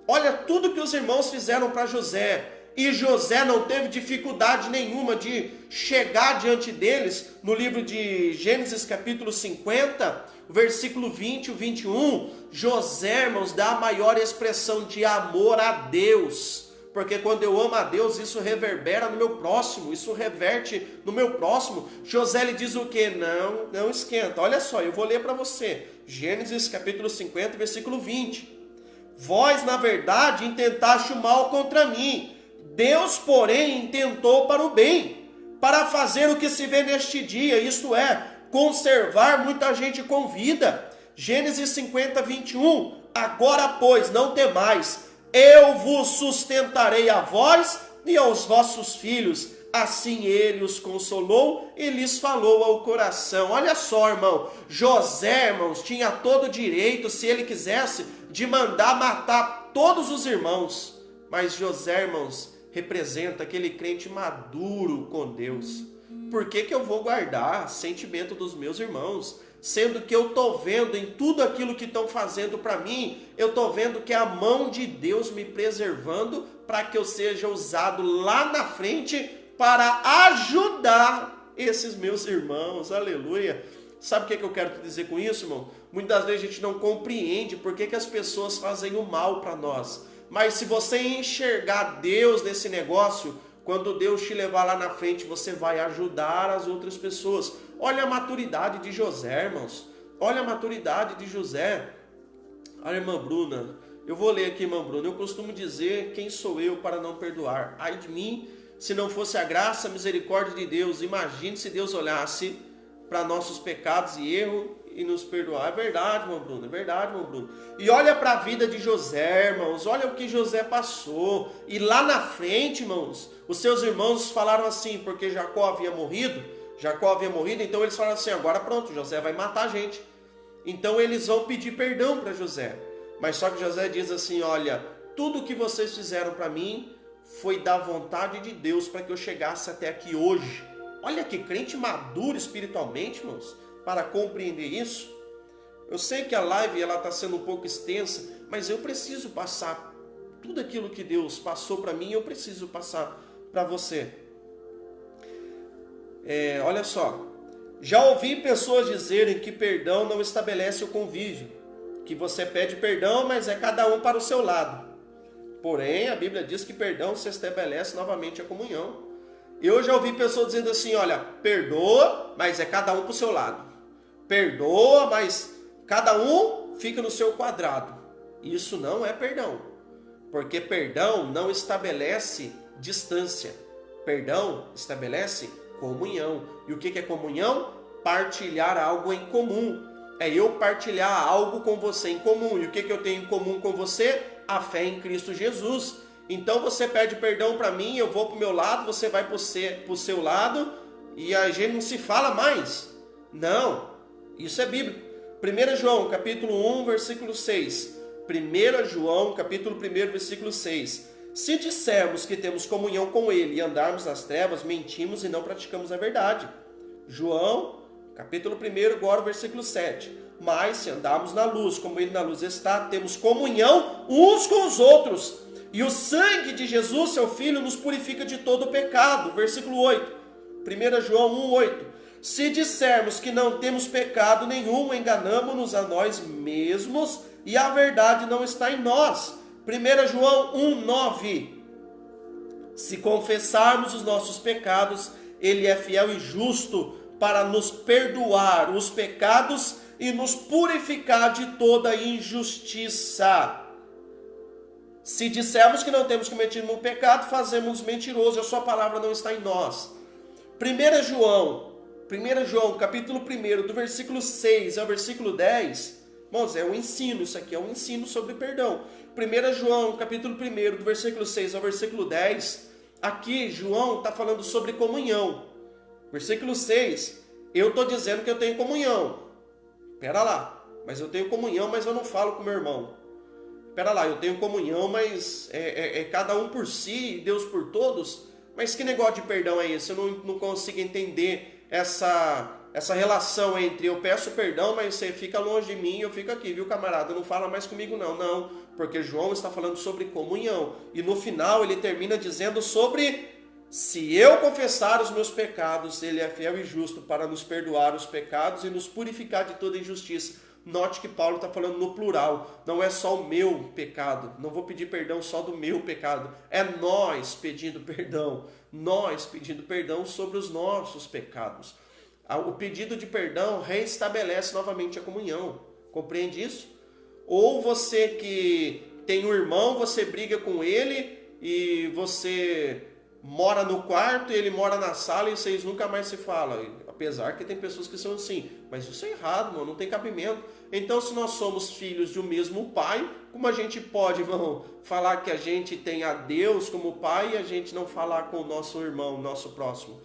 [SPEAKER 1] Olha tudo que os irmãos fizeram para José. E José não teve dificuldade nenhuma de chegar diante deles. No livro de Gênesis capítulo 50, versículo 20 e 21, José, irmãos, dá a maior expressão de amor a Deus. Porque quando eu amo a Deus, isso reverbera no meu próximo, isso reverte no meu próximo. José lhe diz o quê? Não esquenta. Olha só, eu vou ler para você. Gênesis capítulo 50, versículo 20. Vós, na verdade, intentaste o mal contra mim. Deus, porém, intentou para o bem, para fazer o que se vê neste dia, isto é, conservar muita gente com vida. Gênesis 50, 21. Agora, pois, não temais, eu vos sustentarei a vós e aos vossos filhos. Assim ele os consolou e lhes falou ao coração. Olha só, irmão, José, irmãos, tinha todo o direito, se ele quisesse, de mandar matar todos os irmãos. Mas José, irmãos, representa aquele crente maduro com Deus. Por que eu vou guardar sentimento dos meus irmãos? Sendo que eu estou vendo em tudo aquilo que estão fazendo para mim, eu estou vendo que é a mão de Deus me preservando para que eu seja usado lá na frente para ajudar esses meus irmãos. Aleluia! Sabe o que eu quero te dizer com isso, irmão? Muitas vezes a gente não compreende por que as pessoas fazem o mal para nós. Mas se você enxergar Deus nesse negócio, quando Deus te levar lá na frente, você vai ajudar as outras pessoas. Olha a maturidade de José, irmãos. Olha a maturidade de José. A irmã Bruna, eu vou ler aqui, irmã Bruna. Eu costumo dizer, quem sou eu para não perdoar? Ai de mim, se não fosse a graça, a misericórdia de Deus. Imagine se Deus olhasse para nossos pecados e erro e nos perdoar. É verdade, irmão Bruno, é verdade, irmão Bruno. E olha para a vida de José, irmãos, olha o que José passou. E lá na frente, irmãos, os seus irmãos falaram assim, porque Jacó havia morrido, então eles falaram assim, agora pronto, José vai matar a gente. Então eles vão pedir perdão para José. Mas só que José diz assim, olha, tudo o que vocês fizeram para mim foi da vontade de Deus para que eu chegasse até aqui hoje. Olha que crente maduro espiritualmente, irmãos, para compreender isso. Eu sei que a live está sendo um pouco extensa, mas eu preciso passar tudo aquilo que Deus passou para mim, eu preciso passar para você. Olha só, já ouvi pessoas dizerem que perdão não estabelece o convívio, que você pede perdão, mas é cada um para o seu lado. Porém, a Bíblia diz que perdão se estabelece novamente a comunhão. Eu já ouvi pessoas dizendo assim, olha, perdoa, mas é cada um para o seu lado. Perdoa, mas cada um fica no seu quadrado. Isso não é perdão. Porque perdão não estabelece distância. Perdão estabelece comunhão. E o que é comunhão? Partilhar algo em comum. É eu partilhar algo com você em comum. E o que eu tenho em comum com você? A fé em Cristo Jesus. Então você pede perdão para mim, eu vou para o meu lado, você vai para o seu lado, e a gente não se fala mais. Não, isso é bíblico. 1 João, capítulo 1, versículo 6. 1 João, capítulo 1, versículo 6. Se dissermos que temos comunhão com Ele e andarmos nas trevas, mentimos e não praticamos a verdade. João, capítulo 1, agora o versículo 7. Mas se andarmos na luz, como Ele na luz está, temos comunhão uns com os outros. E o sangue de Jesus, seu Filho, nos purifica de todo o pecado. Versículo 8. 1 João 1, 8. Se dissermos que não temos pecado nenhum, enganamo-nos a nós mesmos e a verdade não está em nós. 1 João 1, 9. Se confessarmos os nossos pecados, Ele é fiel e justo para nos perdoar os pecados e nos purificar de toda injustiça. Se dissermos que não temos cometido um pecado, fazemos mentiroso e a sua palavra não está em nós. 1 João, capítulo 1, do versículo 6 ao versículo 10, irmãos, é um ensino, isso aqui é um ensino sobre perdão. 1 João, capítulo 1, do versículo 6 ao versículo 10, aqui João está falando sobre comunhão. Versículo 6, eu estou dizendo que eu tenho comunhão. Espera lá, mas eu tenho comunhão, mas eu não falo com meu irmão. Espera lá, eu tenho comunhão, mas é cada um por si, Deus por todos. Mas que negócio de perdão é esse? Eu não consigo entender essa relação entre eu peço perdão, mas você fica longe de mim e eu fico aqui, viu, camarada? Não fala mais comigo não. Não, porque João está falando sobre comunhão. E no final ele termina dizendo sobre: se eu confessar os meus pecados, Ele é fiel e justo para nos perdoar os pecados e nos purificar de toda injustiça. Note que Paulo está falando no plural, não é só o meu pecado, não vou pedir perdão só do meu pecado, é nós pedindo perdão sobre os nossos pecados. O pedido de perdão reestabelece novamente a comunhão, compreende isso? Ou você que tem um irmão, você briga com ele e você mora no quarto e ele mora na sala e vocês nunca mais se falam. Apesar que tem pessoas que são assim, mas isso é errado, mano, não tem cabimento. Então, se nós somos filhos de um mesmo pai, como a gente pode, falar que a gente tem a Deus como pai e a gente não falar com o nosso irmão, nosso próximo?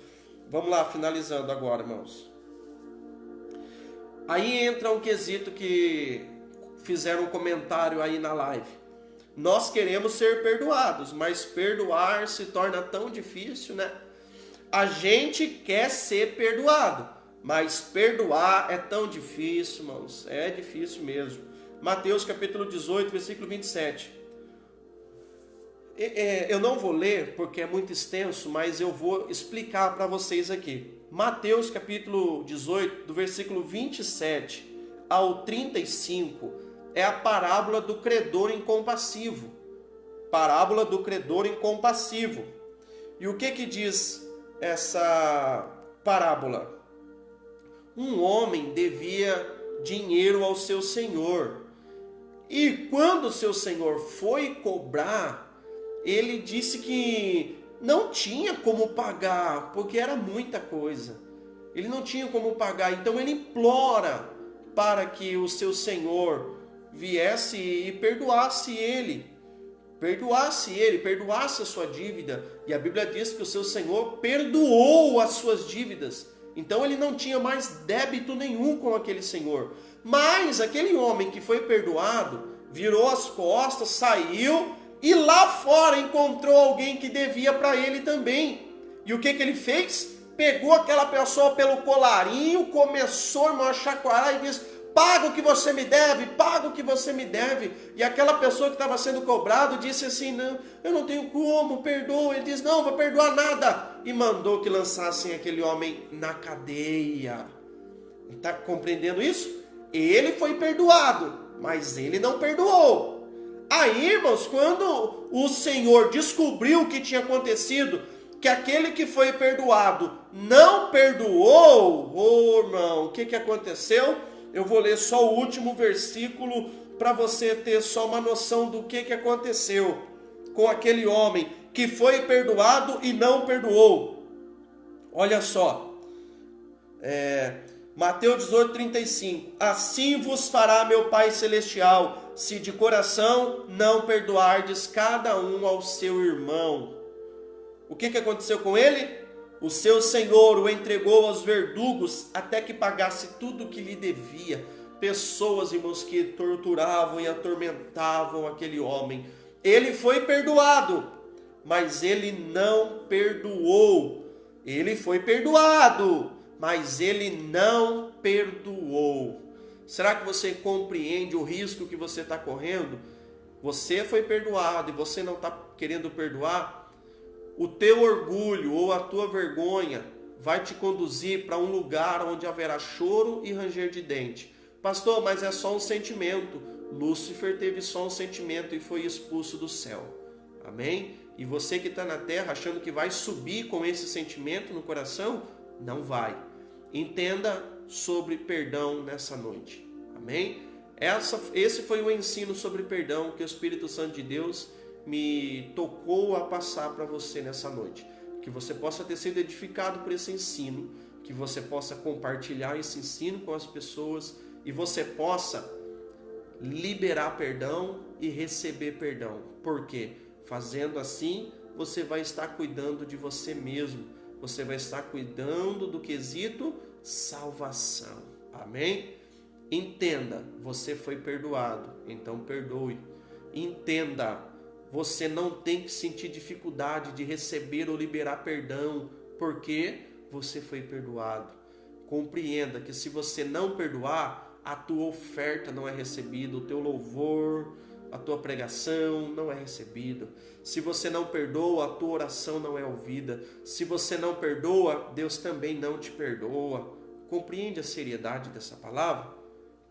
[SPEAKER 1] Vamos lá, finalizando agora, irmãos. Aí entra um quesito que fizeram um comentário aí na live. Nós queremos ser perdoados, mas perdoar se torna tão difícil, né? A gente quer ser perdoado, mas perdoar é tão difícil, irmãos. É difícil mesmo. Mateus capítulo 18, versículo 27. Eu não vou ler porque é muito extenso, mas eu vou explicar para vocês aqui. Mateus capítulo 18, do versículo 27 ao 35, é a parábola do credor incompassivo. Parábola do credor incompassivo. E o que diz essa parábola? Um homem devia dinheiro ao seu senhor. E quando o seu senhor foi cobrar, ele disse que não tinha como pagar, porque era muita coisa. Ele não tinha como pagar, então ele implora para que o seu senhor viesse e perdoasse perdoasse a sua dívida. E a Bíblia diz que o seu senhor perdoou as suas dívidas. Então ele não tinha mais débito nenhum com aquele senhor. Mas aquele homem que foi perdoado, virou as costas, saiu e lá fora encontrou alguém que devia para ele também. E o que ele fez? Pegou aquela pessoa pelo colarinho, começou a chacoalhar e disse: paga o que você me deve, paga o que você me deve. E aquela pessoa que estava sendo cobrado disse assim: não, eu não tenho como, perdoa. Ele diz: não, vou perdoar nada. E mandou que lançassem aquele homem na cadeia. Está compreendendo isso? Ele foi perdoado, mas ele não perdoou. Aí, irmãos, quando o Senhor descobriu o que tinha acontecido, que aquele que foi perdoado não perdoou, irmão, o que aconteceu? Eu vou ler só o último versículo para você ter só uma noção do que aconteceu com aquele homem que foi perdoado e não perdoou. Olha só, Mateus 18, 35. Assim vos fará meu Pai Celestial, se de coração não perdoardes cada um ao seu irmão. O que aconteceu com ele? O seu senhor o entregou aos verdugos até que pagasse tudo o que lhe devia. Pessoas, irmãos, que torturavam e atormentavam aquele homem. Ele foi perdoado, mas ele não perdoou. Ele foi perdoado, mas ele não perdoou. Será que você compreende o risco que você está correndo? Você foi perdoado e você não está querendo perdoar? O teu orgulho ou a tua vergonha vai te conduzir para um lugar onde haverá choro e ranger de dente. Pastor, mas é só um sentimento. Lúcifer teve só um sentimento e foi expulso do céu. Amém? E você que está na terra achando que vai subir com esse sentimento no coração, não vai. Entenda sobre perdão nessa noite. Amém? Esse foi o ensino sobre perdão que o Espírito Santo de Deus me tocou a passar para você nessa noite. Que você possa ter sido edificado por esse ensino, que você possa compartilhar esse ensino com as pessoas e você possa liberar perdão e receber perdão. Por quê? Fazendo assim, você vai estar cuidando de você mesmo. Você vai estar cuidando do quesito salvação. Amém? Entenda, você foi perdoado, então perdoe. Entenda, você não tem que sentir dificuldade de receber ou liberar perdão, porque você foi perdoado. Compreenda que se você não perdoar, a tua oferta não é recebida, o teu louvor, a tua pregação não é recebida. Se você não perdoa, a tua oração não é ouvida. Se você não perdoa, Deus também não te perdoa. Compreende a seriedade dessa palavra?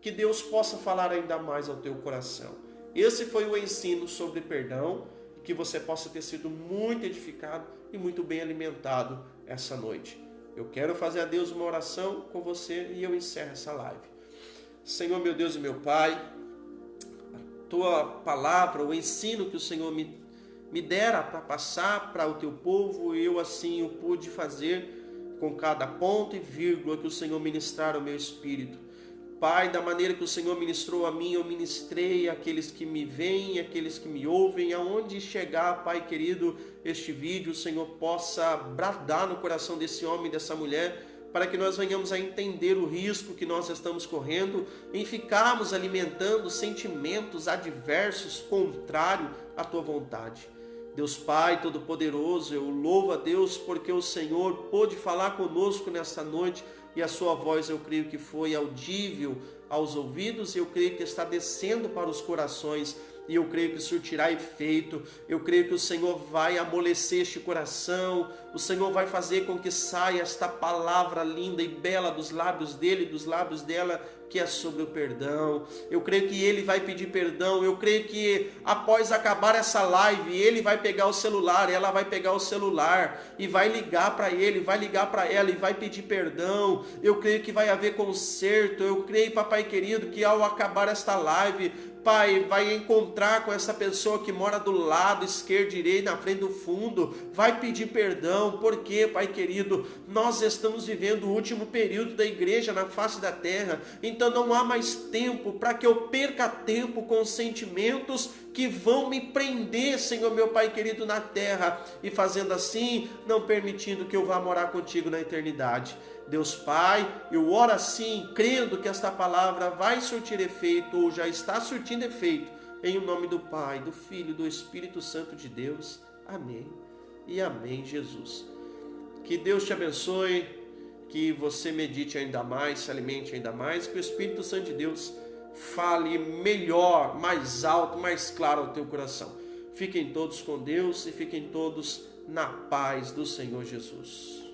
[SPEAKER 1] Que Deus possa falar ainda mais ao teu coração. Esse foi o ensino sobre perdão, e que você possa ter sido muito edificado e muito bem alimentado essa noite. Eu quero fazer a Deus uma oração com você e eu encerro essa live. Senhor, meu Deus e meu Pai, a tua palavra, o ensino que o Senhor me dera para passar para o teu povo, eu assim o pude fazer com cada ponto e vírgula que o Senhor ministrar ao meu espírito. Pai, da maneira que o Senhor ministrou a mim, eu ministrei àqueles que me veem, àqueles que me ouvem, aonde chegar, Pai querido, este vídeo, o Senhor possa bradar no coração desse homem, dessa mulher, para que nós venhamos a entender o risco que nós estamos correndo em ficarmos alimentando sentimentos adversos, contrários à Tua vontade. Deus Pai Todo-Poderoso, eu louvo a Deus porque o Senhor pôde falar conosco nesta noite e a sua voz eu creio que foi audível aos ouvidos e eu creio que está descendo para os corações e eu creio que surtirá efeito. Eu creio que o Senhor vai amolecer este coração, o Senhor vai fazer com que saia esta palavra linda e bela dos lábios dele e dos lábios dela, que é sobre o perdão. Eu creio que ele vai pedir perdão. Eu creio que após acabar essa live, ele vai pegar o celular, ela vai pegar o celular e vai ligar para ele, vai ligar para ela e vai pedir perdão. Eu creio que vai haver conserto. Eu creio, papai querido, que ao acabar esta live, Pai, vai encontrar com essa pessoa que mora do lado esquerdo, direito, na frente do fundo, vai pedir perdão, porque, Pai querido, nós estamos vivendo o último período da igreja na face da terra, então não há mais tempo para que eu perca tempo com sentimentos que vão me prender, Senhor meu Pai querido, na terra, e fazendo assim, não permitindo que eu vá morar contigo na eternidade. Deus Pai, eu oro assim, crendo que esta palavra vai surtir efeito, ou já está surtindo efeito, em nome do Pai, do Filho e do Espírito Santo de Deus. Amém e amém, Jesus. Que Deus te abençoe, que você medite ainda mais, se alimente ainda mais, que o Espírito Santo de Deus fale melhor, mais alto, mais claro ao teu coração. Fiquem todos com Deus e fiquem todos na paz do Senhor Jesus.